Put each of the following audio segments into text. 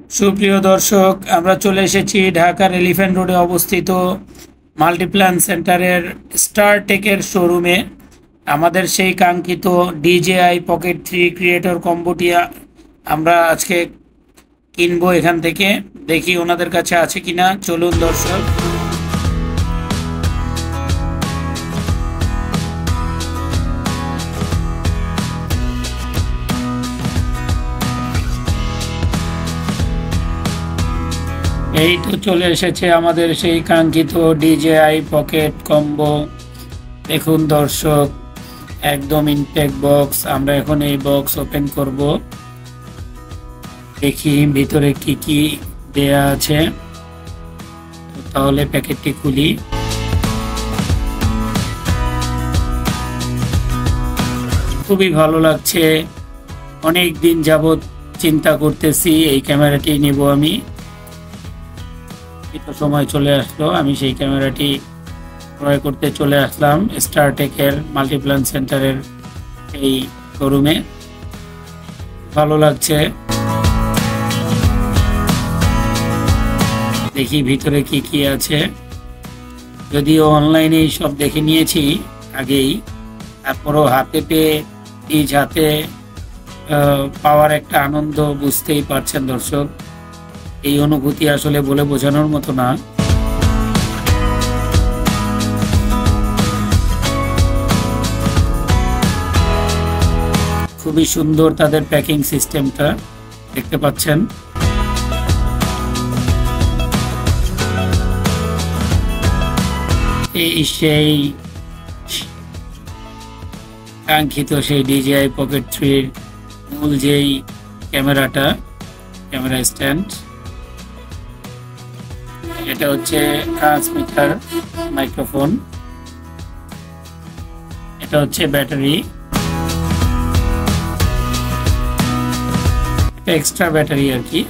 সুপ্রিয় দর্শক, আমরা চলে এসেছি ঢাকার এলিফ্যান্ট রোডে অবস্থিত মাল্টিপ্ল্যান সেন্টারের স্টারটেকের শোরুমে। আমাদের সেই কাঙ্ক্ষিত DJI Pocket 3 ক্রিয়েটর কম্বোটি আমরা আজকে কিনবো এখান থেকে। দেখি ওনাদের কাছে আছে কিনা। চলুন দর্শক। এই তো চলে এসেছে আমাদের সেই কাঙ্ক্ষিত DJI পকেট কম্বো। দেখুন দর্শক, একদম ইনটেক বক্স। আমরা এখন এই বক্স ওপেন করব, দেখি ভিতরে কি কি দেয়া আছে। তাহলে প্যাকেটটি খুলি। খুবই ভালো লাগছে। অনেক দিন যাবত চিন্তা করতেছি এই ক্যামেরাটি নেব আমি। একটু সময় চলে আসলো, আমি সেই ক্যামেরাটি ক্রয় করতে চলে আসলাম স্টারটেকের মাল্টিপ্ল্যান সেন্টারের এই শোরুমে। ভালো লাগছে। দেখি ভিতরে কি কি আছে। যদিও অনলাইনে সব দেখে নিয়েছি আগেই, তারপরও হাতে পেয়ে নিজ হাতে পাওয়ার একটা আনন্দ বুঝতেই পারছেন দর্শক। এই অনুভূতি আসলে বলে বোঝানোর মতো না। খুবই সুন্দর তাদের প্যাকিং সিস্টেমটা, দেখতে পাচ্ছেন। এই সেই কাঙ্ক্ষিত সেই DJI Pocket 3 মূল যেই ক্যামেরাটা, ক্যামেরা স্ট্যান্ড। এটা হচ্ছে ট্রান্সমিটার মাইক্রোফোন। এটা হচ্ছে ব্যাটারি, এক্সট্রা ব্যাটারি আর কি।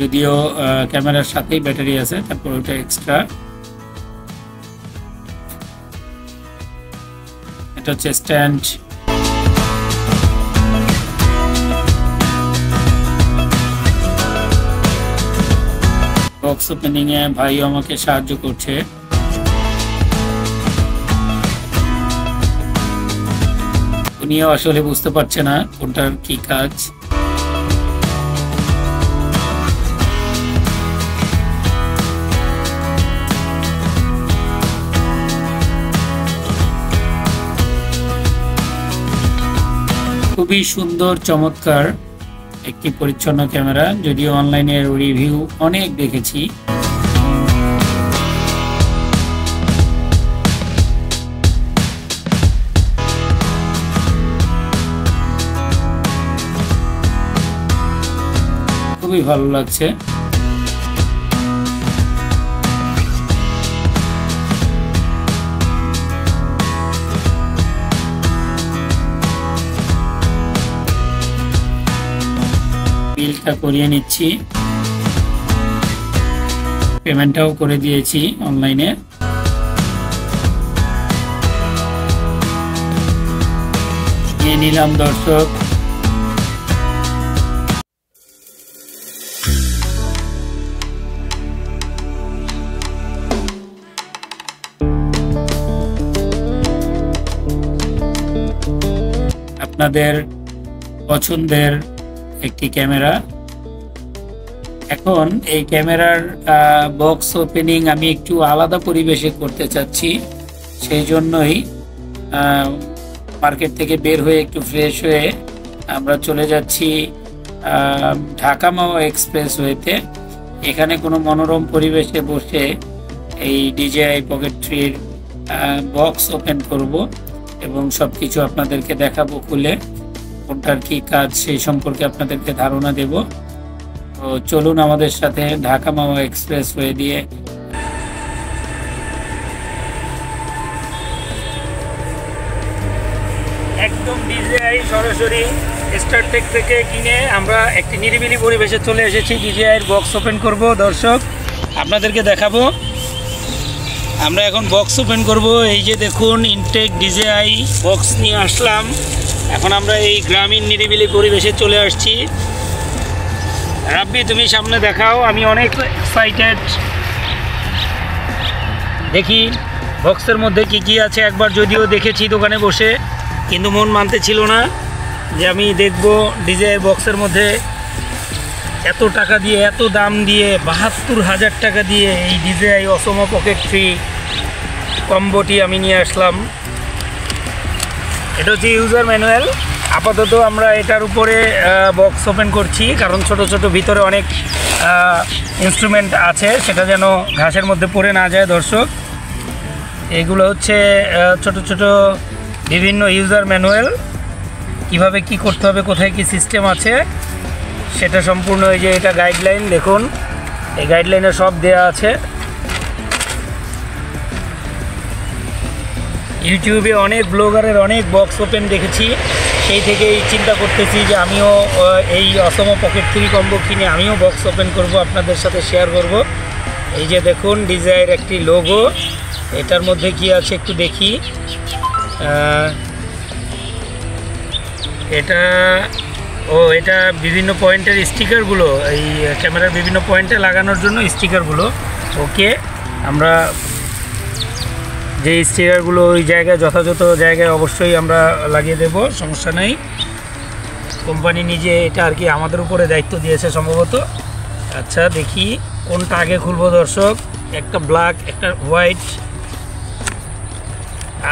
যদিও ক্যামেরার সাথেই ব্যাটারি আছে, তারপর ওটা এক্সট্রা। এটা হচ্ছে স্ট্যান্ড। বক্স ওপেনিং এ ভাই আমাকে সাহায্য করছে। উনিও আসলে বুঝতে পারছে না কোনটার কি কাজ। খুবই সুন্দর, চমৎকার একটি পরিচ্ছন্ন ক্যামেরা। যদিও অনলাইনে রিভিউ অনেক দেখেছি। খুবই ভালো লাগছে। বিলটা করিয়ে নিচ্ছি, পেমেন্টটাও করে দিয়েছি অনলাইনে। নিয়ে নিলাম দর্শক। আপনাদের পছন্দের একটি ক্যামেরা। এখন এই ক্যামেরার বক্স ওপেনিং আমি একটু আলাদা পরিবেশে করতে চাচ্ছি। সেই জন্যই মার্কেট থেকে বের হয়ে একটু ফ্রেশ হয়ে আমরা চলে যাচ্ছি ঢাকা মাওয়া এক্সপ্রেসওয়েতে। এখানে কোনো মনোরম পরিবেশে বসে এই DJI Pocket 3 বক্স ওপেন করব এবং সব কিছু আপনাদেরকে দেখাবো খুলে। কোনটার কি কাজ সেই সম্পর্কে আপনাদেরকে ধারণা দেব। তো চলুন আমাদের সাথে ঢাকা মাওয়া এক্সপ্রেসওয়ে দিয়ে। একদম DJI সরাসরি স্টারটেক থেকে কিনে আমরা একটি নিরিবিলি পরিবেশে চলে এসেছি। DJI এর বক্স ওপেন করব দর্শক, আপনাদেরকে দেখাবো। আমরা এখন বক্স ওপেন করব। এই যে দেখুন, ইনটেক DJI বক্স নিয়ে আসলাম। এখন আমরা এই গ্রামীণ নিরিবিলি পরিবেশে চলে আসছি। রাব্বি তুমি সামনে দেখাও, আমি অনেক এক্সাইটেড। দেখি বক্সের মধ্যে কি কি আছে। একবার যদিও দেখেছি দোকানে বসে, কিন্তু মন মানতে ছিল না যে আমি দেখব ডিজে বক্সের মধ্যে এত টাকা দিয়ে, এত দাম দিয়ে, ৭২,০০০ টাকা দিয়ে এই ডিজেআই অসমো পকেট ফ্রি কম্বোটি আমি নিয়ে আসলাম। এটা হচ্ছে ইউজার ম্যানুয়াল। আপাতত আমরা এটার উপরে বক্স ওপেন করছি, কারণ ছোট ছোট ভিতরে অনেক ইনস্ট্রুমেন্ট আছে, সেটা যেন ঘাসের মধ্যে পড়ে না যায়। দর্শক, এগুলো হচ্ছে ছোট ছোট বিভিন্ন ইউজার ম্যানুয়াল, কিভাবে কি করতে হবে, কোথায় কি সিস্টেম আছে সেটা সম্পূর্ণ। এই যে এটা গাইডলাইন, দেখুন এই গাইডলাইনে সব দেয়া আছে। ইউটিউবে অনেক ব্লগারের অনেক বক্স ওপেন দেখেছি, সেই থেকেই চিন্তা করতেছি যে আমিও এই অসমো পকেট ফ্রি কম্বো কিনে আমিও বক্স ওপেন করব, আপনাদের সাথে শেয়ার করব। এই যে দেখুন ডিজাইর একটি লোগো, এটার মধ্যে কি আছে একটু দেখি। এটা বিভিন্ন পয়েন্টের স্টিকারগুলো, এই ক্যামেরার বিভিন্ন পয়েন্টে লাগানোর জন্য স্টিকারগুলো। ওকে, আমরা যে স্টিকারগুলো ওই জায়গায় যথাযথ জায়গায় অবশ্যই আমরা লাগিয়ে দেব, সমস্যা নেই। কোম্পানি নিজে এটা আর কি আমাদের উপরে দায়িত্ব দিয়েছে সম্ভবত। আচ্ছা দেখি কোনটা আগে খুলবো দর্শক। একটা ব্ল্যাক, একটা হোয়াইট।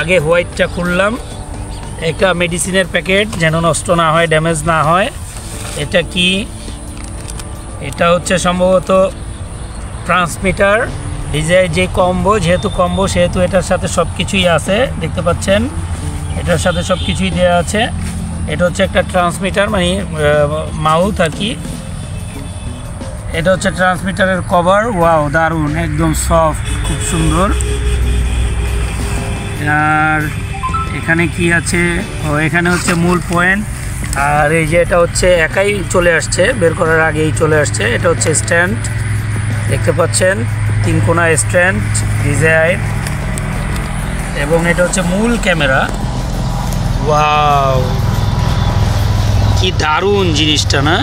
আগে হোয়াইটটা খুললাম। একটা মেডিসিনের প্যাকেট, যেন নষ্ট না হয়, ড্যামেজ না হয়। এটা কি? এটা হচ্ছে সম্ভবত ট্রান্সমিটার। ডিজাই যে কম্বো, যেহেতু কম্বো সেহেতু এটার সাথে সব কিছুই আছে, দেখতে পাচ্ছেন এটার সাথে সব কিছুই দেওয়া আছে। এটা হচ্ছে একটা ট্রান্সমিটার, মানে মাউথ আর কি। এটা হচ্ছে ট্রান্সমিটারের কভার। ওয়াও, দারুণ, একদম সফট, খুব সুন্দর। আর এখানে কি আছে? ও, এখানে হচ্ছে মূল পয়েন্ট। আর এই যে এটা হচ্ছে একাই চলে আসছে, বের করার আগেই চলে আসছে। এটা হচ্ছে স্ট্যান্ড, দেখতে পাচ্ছেন 3 কোণা স্ট্যান্ড ডিজাইন। এবং এটা হচ্ছে মূল ক্যামেরা। ওয়াও, কি দারুণ জিনিসটা না?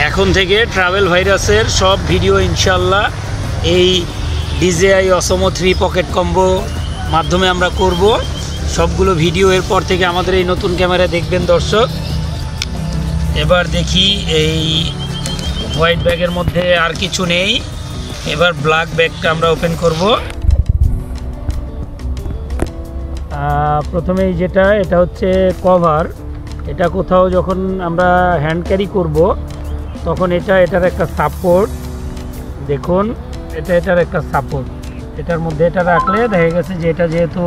এখন থেকে ট্রাভেল ভাইরাসের সব ভিডিও ইনশাল্লাহ এই ডিজেআই অসমো 3 পকেট কম্বো মাধ্যমে আমরা করব। সবগুলো ভিডিও এরপর থেকে আমাদের এই নতুন ক্যামেরা দেখবেন দর্শক। এবার দেখি এই হোয়াইট ব্যাগের মধ্যে আর কিছু নেই। এবার ব্ল্যাক ব্যাগটা আমরা ওপেন করব। প্রথমেই যেটা, এটা হচ্ছে কভার। এটা কোথাও যখন আমরা হ্যান্ড ক্যারি করব তখন এটার একটা সাপোর্ট, দেখুন এটার একটা সাপোর্ট। এটার মধ্যে এটা রাখলে দেখা গেছে যে এটা যেহেতু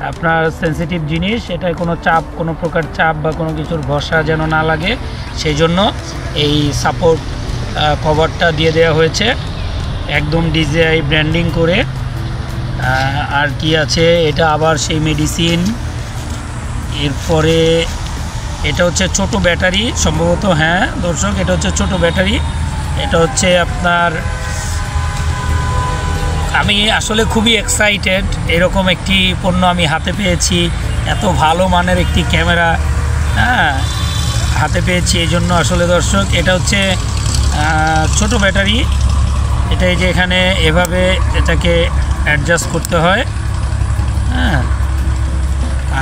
আপনার সেন্সিটিভ জিনিস, এটায় কোনো চাপ, কোনো প্রকার চাপ বা কোনো কিছুর ঘষা যেন না লাগে, সেই জন্য এই সাপোর্ট কভারটা দিয়ে দেওয়া হয়েছে, একদম ডিজেআই ব্র্যান্ডিং করে। আর কি আছে? এটা আবার সেই মেডিসিন। এরপরে এটা হচ্ছে ছোট ব্যাটারি সম্ভবত। হ্যাঁ দর্শক, এটা হচ্ছে ছোট ব্যাটারি। এটা হচ্ছে আপনার, আমি আসলে খুবই এক্সাইটেড, এরকম একটি পণ্য আমি হাতে পেয়েছি। এত ভালো মানের একটি ক্যামেরা হাতে পেয়েছি, এই জন্য আসলে দর্শক। এটা হচ্ছে ছোট ব্যাটারি। এটা এই যে এখানে এভাবে এটাকে অ্যাডজাস্ট করতে হয়।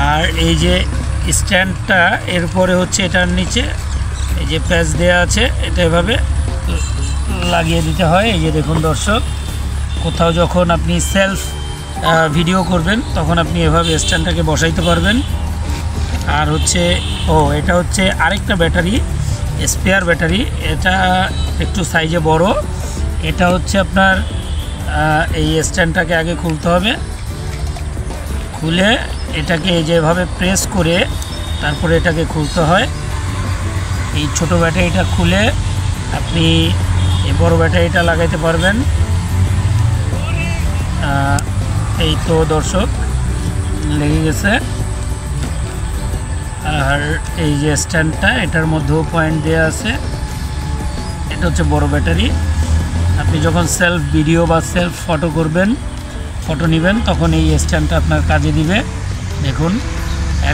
আর এই যে স্ট্যান্ডটা, এরপরে হচ্ছে এটার নিচে এই যে প্যাচ দেওয়া আছে, এটা এভাবে লাগিয়ে দিতে হয়। এই যে দেখুন দর্শক, কোথাও যখন আপনি সেলফ ভিডিও করবেন তখন আপনি এভাবে স্ট্যান্ডটাকে বসাইতে পারবেন। আর হচ্ছে এটা হচ্ছে আরেকটা ব্যাটারি, স্পেয়ার ব্যাটারি। এটা একটু সাইজে বড়। এটা হচ্ছে আপনার এই স্ট্যান্ডটাকে আগে খুলতে হবে। খুলে এটাকে যেভাবে প্রেস করে তারপরে এটাকে খুলতে হয়। এই ছোট ব্যাটারিটা খুলে আপনি এই বড় ব্যাটারিটা লাগাইতে পারবেন। এই তো দর্শক লেগে গেছে। আর এই যে স্ট্যান্ডটা, এটার মধ্যেও পয়েন্ট দেওয়া আছে। এটা হচ্ছে বড় ব্যাটারি। আপনি যখন সেলফ ভিডিও বা সেলফ ফটো করবেন, ফটো নেবেন, তখন এই স্ট্যান্ডটা আপনার কাজে দিবে। দেখুন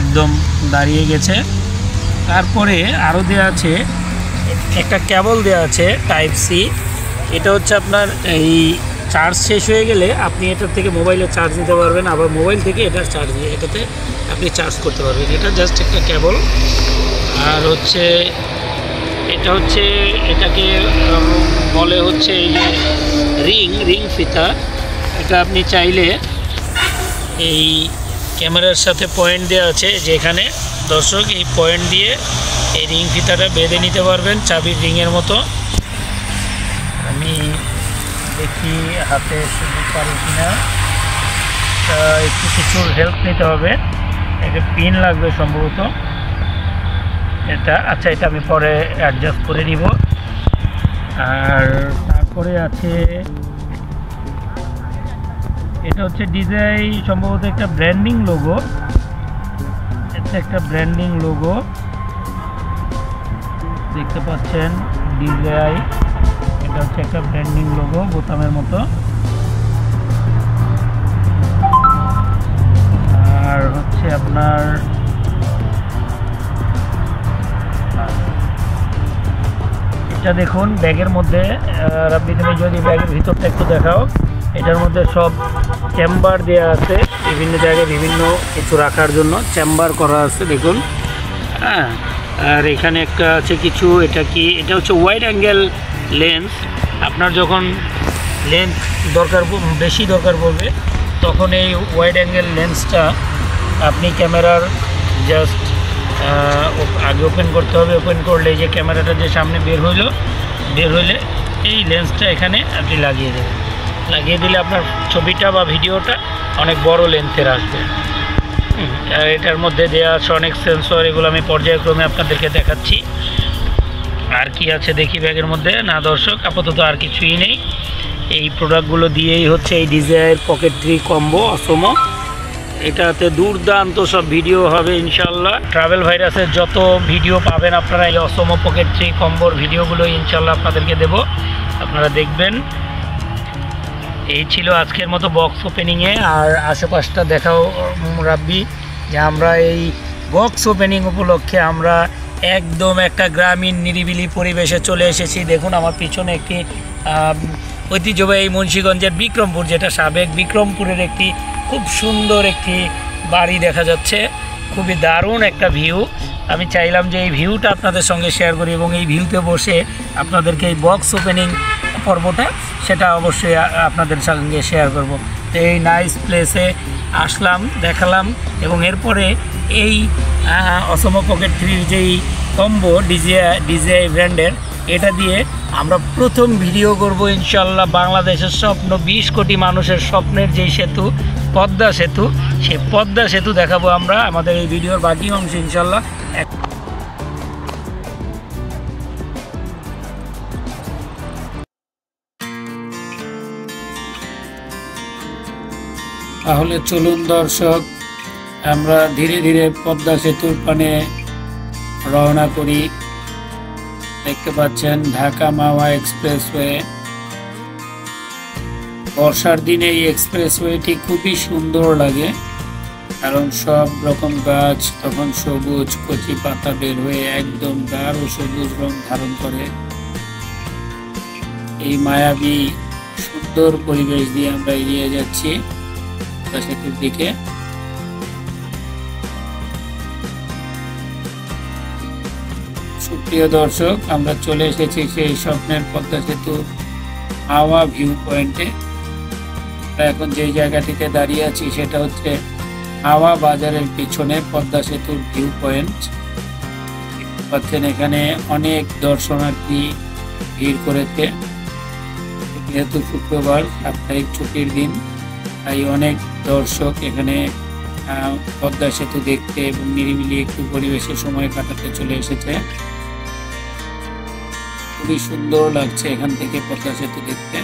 একদম দাঁড়িয়ে গেছে। তারপরে আরও দেওয়া আছে একটা কেবল দেওয়া আছে টাইপ সি। এটা হচ্ছে আপনার এই চার্জ শেষ হয়ে গেলে আপনি এটার থেকে মোবাইলে চার্জ নিতে পারবেন, আবার মোবাইল থেকে এটার চার্জ দিয়ে এটাতে আপনি চার্জ করতে পারবেন। এটা জাস্ট একটা কেবল। আর হচ্ছে এটা হচ্ছে এটাকে বলে হচ্ছে এই যে রিং ফিতা। এটা আপনি চাইলে এই ক্যামেরার সাথে পয়েন্ট দেওয়া আছে, যেখানে দর্শক এই পয়েন্ট দিয়ে এই রিং ফিতাটা বেঁধে নিতে পারবেন চাবির রিংয়ের মতো। আমি দেখি হাতে শুধু পারি কিনা, একটু কিছুর হেল্প নিতে হবে। একটা পিন লাগবে সম্ভবত এটা। আচ্ছা, এটা আমি পরে অ্যাডজাস্ট করে নিব। আর তারপরে আছে এটা হচ্ছে ডিজাই, সম্ভবত একটা ব্র্যান্ডিং লোগো। এটা একটা ব্র্যান্ডিং লোগো দেখতে পাচ্ছেন, ডিজাই। এটা হচ্ছে একটা ব্র্যান্ডিং লোগো বোতামের মতো। আর হচ্ছে আপনার এটা দেখুন ব্যাগের মধ্যে। আপনি তুমি যদি ব্যাগের ভিতরটা একটু দেখাও, এটার মধ্যে সব চেম্বার দেওয়া আছে, বিভিন্ন জায়গায় বিভিন্ন কিছু রাখার জন্য চেম্বার করা আছে দেখুন। হ্যাঁ, আর এখানে একটা আছে কিছু, এটা কি, এটা হচ্ছে ওয়াইড অ্যাঙ্গেল লেন্স। আপনার যখন লেন্স বেশি দরকার পড়বে তখন এই ওয়াইড অ্যাঙ্গেল লেন্সটা আপনি ক্যামেরার জাস্ট আগে ওপেন করতে হবে। ওপেন করলে যে ক্যামেরাটা যে সামনে বের হইলে এই লেন্সটা এখানে আপনি লাগিয়ে দেবেন। লাগিয়ে দিলে আপনার ছবিটা বা ভিডিওটা অনেক বড় লেন্থের আসবে। আর এটার মধ্যে দেওয়া আছে অনেক সেন্সর, এগুলো আমি পর্যায়ক্রমে আপনাদেরকে দেখাচ্ছি। আর কি আছে দেখি ব্যাগের মধ্যে। না দর্শক, আপাতত আর কিছুই নেই। এই প্রোডাক্টগুলো দিয়েই হচ্ছে এই ডিজাইয়ের পকেট 3 কম্বো অসমো। এটাতে দুর্দান্ত সব ভিডিও হবে ইনশাল্লাহ। ট্রাভেল ভাইরাসের যত ভিডিও পাবেন আপনারা এই অসমো পকেট 3 কম্বোর ভিডিওগুলো ইনশাল্লাহ আপনাদেরকে দেব, আপনারা দেখবেন। এই ছিল আজকের মতো বক্স ওপেনিংয়ে। আর আশেপাশটা দেখাও রাব্বি, যে আমরা এই বক্স ওপেনিং উপলক্ষে আমরা একদম একটা গ্রামীণ নিরিবিলি পরিবেশে চলে এসেছি। দেখুন আমার পিছনে একটি ঐতিহ্যবাহী মুন্সিগঞ্জের বিক্রমপুর, যেটা সাবেক বিক্রমপুরের একটি খুব সুন্দর একটি বাড়ি দেখা যাচ্ছে। খুবই দারুণ একটা ভিউ। আমি চাইলাম যে এই ভিউটা আপনাদের সঙ্গে শেয়ার করি, এবং এই ভিউতে বসে আপনাদেরকে এই বক্স ওপেনিং পর্বটা সেটা অবশ্যই আপনাদের সঙ্গে শেয়ার করব। তো এই নাইস প্লেসে আসলাম, দেখালাম, এবং এরপরে এই অসমো পকেট 3 যেই কম্বো ডিজিআই ব্র্যান্ডের, এটা দিয়ে আমরা প্রথম ভিডিও করব ইনশাল্লাহ। বাংলাদেশের স্বপ্ন, 20 কোটি মানুষের স্বপ্নের যেই সেতু, পদ্মা সেতু, সেই পদ্মা সেতু দেখাবো আমরা আমাদের এই ভিডিওর বাকি অংশ ইনশাল্লাহ। তাহলে চলুন দর্শক, আমরা ধীরে ধীরে পদ্মা সেতুর পানে রওনা করি। দেখতে পাচ্ছেন ঢাকা মাওয়া এক্সপ্রেসওয়ে। বর্ষার দিনে এই এক্সপ্রেসওয়েটি খুবই সুন্দর লাগে, কারণ সব রকম গাছ তখন সবুজ কচি পাতা বের হয়ে একদম গাঢ় সবুজ রং ধারণ করে। এই মায়াবী সুন্দর পরিবেশ দিয়ে আমরা এগিয়ে যাচ্ছি পদ্মা সেতুর দিকে। সুপ্রিয় দর্শক, আমরা চলে এসেছি সেই স্বপ্নের পদ্মা সেতু হাওয়া ভিউ পয়েন্টে। এখন যে জায়গাটিতে দাঁড়িয়ে আছি সেটা হচ্ছে হাওয়া বাজারের পিছনে পদ্মা সেতুর ভিউ পয়েন্ট। পাচ্ছেন এখানে অনেক দর্শনার্থী ভিড় করেছে, যেহেতু শুক্রবার সাপ্তাহিক ছুটির দিন, তাই অনেক দর্শক এখানে পদ্মা সেতু দেখতে এবং নিরিবিলি একটু পরিবেশে সময় কাটাতে চলে এসেছে। খুবই সুন্দর লাগছে এখান থেকে পদ্মা সেতু দেখতে।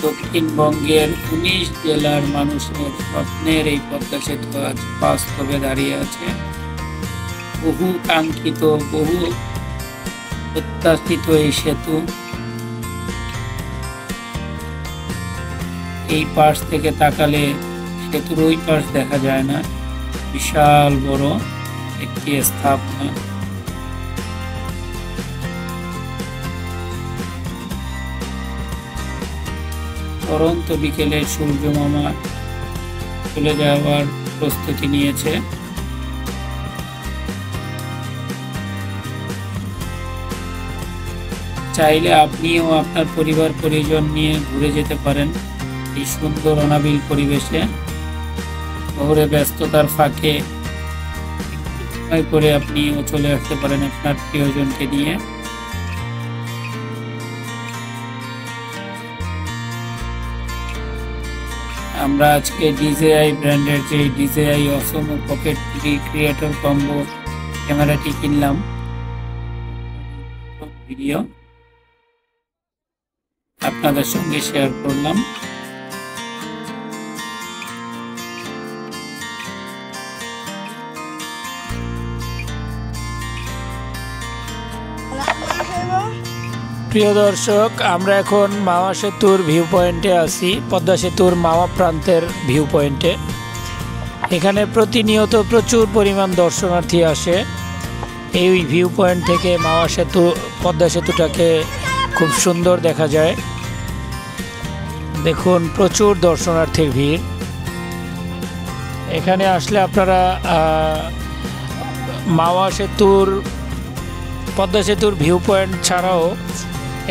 দক্ষিণবঙ্গের 19 জেলার মানুষের স্বপ্নের এই পদ্মা সেতু আজ বাস্তবে দাঁড়িয়ে আছে। বহু কাঙ্ক্ষিত, বহু প্রত্যাশিত এই সেতু এই পাশ থেকে তাকালে সেতুর ওই পাশ দেখা যায় না। বিশাল বড় একটি স্থাপনা। পরন্ত বিকেলে সূর্য মামা চলে যাওয়ার প্রস্তুতি নিয়েছে। চাইলে আপনিও আপনার পরিবার পরিজন নিয়ে ঘুরে যেতে পারেন এই সুন্দর অনাবিল পরিবেশে। শহরে ব্যস্ততার ফাঁকে সময় করে আপনিও চলে আসতে পারেন আপনার প্রিয়জনকে নিয়ে। আমরা আজকে DJI ব্র্যান্ডের যে DJI Osmo Pocket 3 creator combo ক্যামেরাটি কিনলাম। ভিডিও আপনাদের সঙ্গে শেয়ার করলাম। প্রিয় দর্শক, আমরা এখন মাওয়া সেতুর ভিউ পয়েন্টে আছি, পদ্মা সেতুর মাওয়া প্রান্তের ভিউ পয়েন্টে। এখানে প্রতিনিয়ত প্রচুর পরিমাণ দর্শনার্থী আসে। এই ভিউ পয়েন্ট থেকে মাওয়া সেতু, পদ্মা সেতুটাকে খুব সুন্দর দেখা যায়। দেখুন, প্রচুর দর্শনার্থীর ভিড়। এখানে আসলে আপনারা মাওয়া সেতুর, পদ্মা সেতুর ভিউ পয়েন্ট ছাড়াও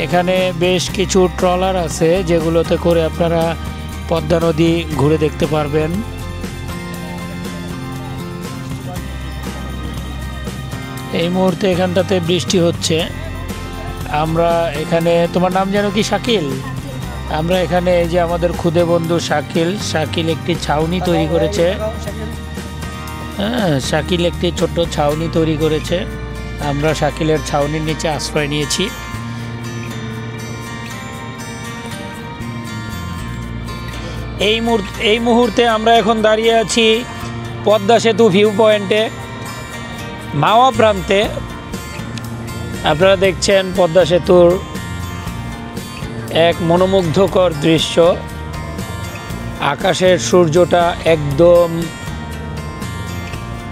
এখানে বেশ কিছু ট্রলার আছে, যেগুলোতে করে আপনারা পদ্মা নদী ঘুরে দেখতে পারবেন। এই মুহূর্তে এখানটাতে বৃষ্টি হচ্ছে। আমরা এখানে, তোমার নাম যেন কি? শাকিল। আমরা এখানে এই যে আমাদের খুদে বন্ধু শাকিল একটি ছাউনি তৈরি করেছে। হ্যাঁ, শাকিল একটি ছোট্ট ছাউনি তৈরি করেছে। আমরা শাকিলের ছাউনির নিচে আশ্রয় নিয়েছি। এই মুহূর্তে আমরা এখন দাঁড়িয়ে আছি পদ্মা সেতু ভিউ পয়েন্টে, মাওয়া প্রান্তে। আপনারা দেখছেন পদ্মা সেতুর এক মনোমুগ্ধকর দৃশ্য। আকাশের সূর্যটা একদম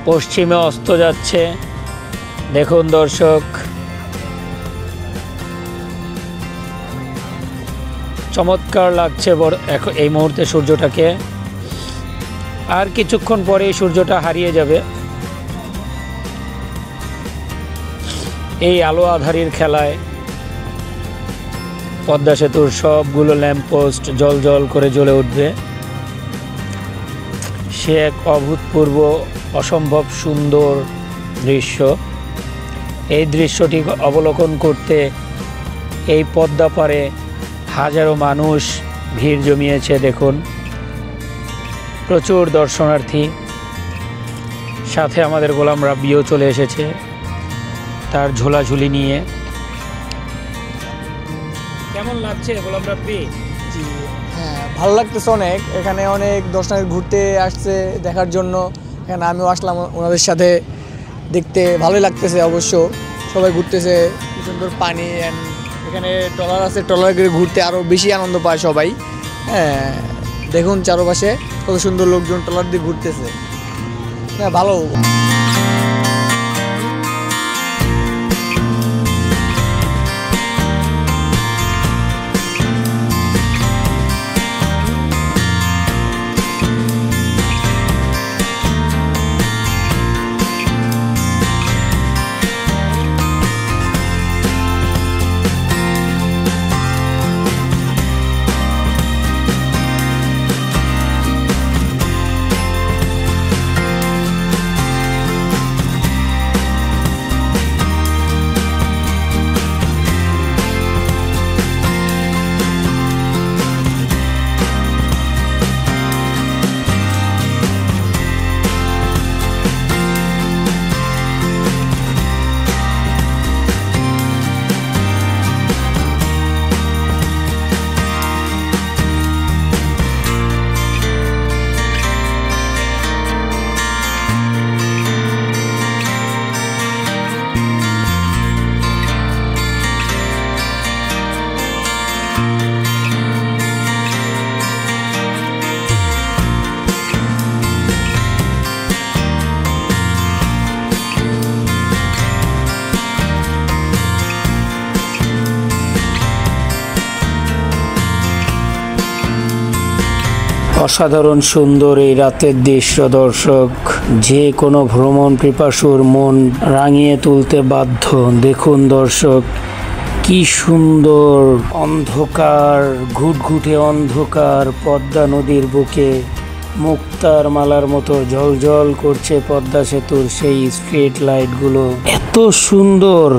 পশ্চিমে অস্ত যাচ্ছে। দেখুন দর্শক, চমৎকার লাগছে এই মুহূর্তে সূর্যটাকে। আর কিছুক্ষণ পরে সূর্যটা হারিয়ে যাবে। এই আলো আঁধারির খেলায় পদ্মা সেতুর সবগুলো ল্যাম্পপোস্ট জল জল করে জ্বলে উঠবে। সে এক অভূতপূর্ব, অসম্ভব সুন্দর দৃশ্য। এই দৃশ্যটি অবলোকন করতে এই পদ্মা পাড়ে হাজারো মানুষ ভিড় জমিয়েছে। দেখুন, প্রচুর দর্শনার্থী। সাথে আমাদের গোলাম রাব্বিও চলে এসেছে তার ঝোলাঝুলি নিয়ে। কেমন লাগছে গোলাম রাব্বি? জি হ্যাঁ, ভালো লাগতেছে অনেক। এখানে অনেক দর্শনার্থী ঘুরতে আসছে দেখার জন্য। এখানে আমিও আসলাম ওনাদের সাথে, দেখতে ভালোই লাগতেছে। অবশ্য সবাই ঘুরতেছে, কি সুন্দর পানি, অ্যান্ড এখানে ট্রলার আছে, ট্রলার করে ঘুরতে আরও বেশি আনন্দ পায় সবাই। হ্যাঁ, দেখুন চারপাশে কত সুন্দর লোকজন ট্রলার দিয়ে ঘুরতেছে। হ্যাঁ, ভালো। অসাধারণ সুন্দর এই রাতের দৃশ্য দর্শক, যে কোনো ভ্রমণ পিপাসুর মন রাঙিয়ে তুলতে বাধ্য। দেখুন দর্শক, কি সুন্দর অন্ধকার, ঘুটঘুটে অন্ধকার পদ্মা নদীর বুকে মুক্তার মালার মতো ঝলঝল করছে পদ্মা সেতুর সেই স্ট্রিট লাইটগুলো। এত সুন্দর,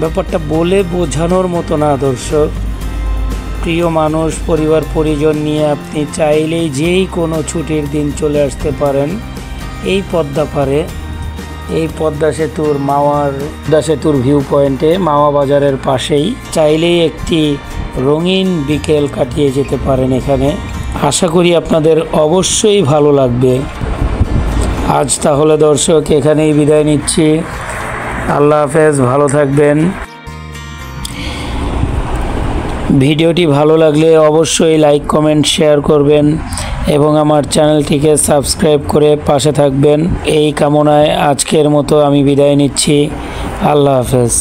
ব্যাপারটা বলে বোঝানোর মতো না দর্শক। প্রিয় মানুষ, পরিবার পরিজন নিয়ে আপনি চাইলেই যেই কোনো ছুটির দিন চলে আসতে পারেন এই পদ্মা পাড়ে, এই পদ্মা সেতুর ভিউ পয়েন্টে, মাওয়া বাজারের পাশেই। চাইলেই একটি রঙিন বিকেল কাটিয়ে যেতে পারেন এখানে। আশা করি আপনাদের অবশ্যই ভালো লাগবে। আজ তাহলে দর্শক এখানেই বিদায় নিচ্ছি। আল্লাহ হাফেজ, ভালো থাকবেন। ভিডিওটি ভালো লাগলে অবশ্যই লাইক, কমেন্ট, শেয়ার করবেন এবং আমার চ্যানেলটিকে সাবস্ক্রাইব করে পাশে থাকবেন। এই কামনায় আজকের মতো আমি বিদায় নিচ্ছি। আল্লাহ হাফেজ।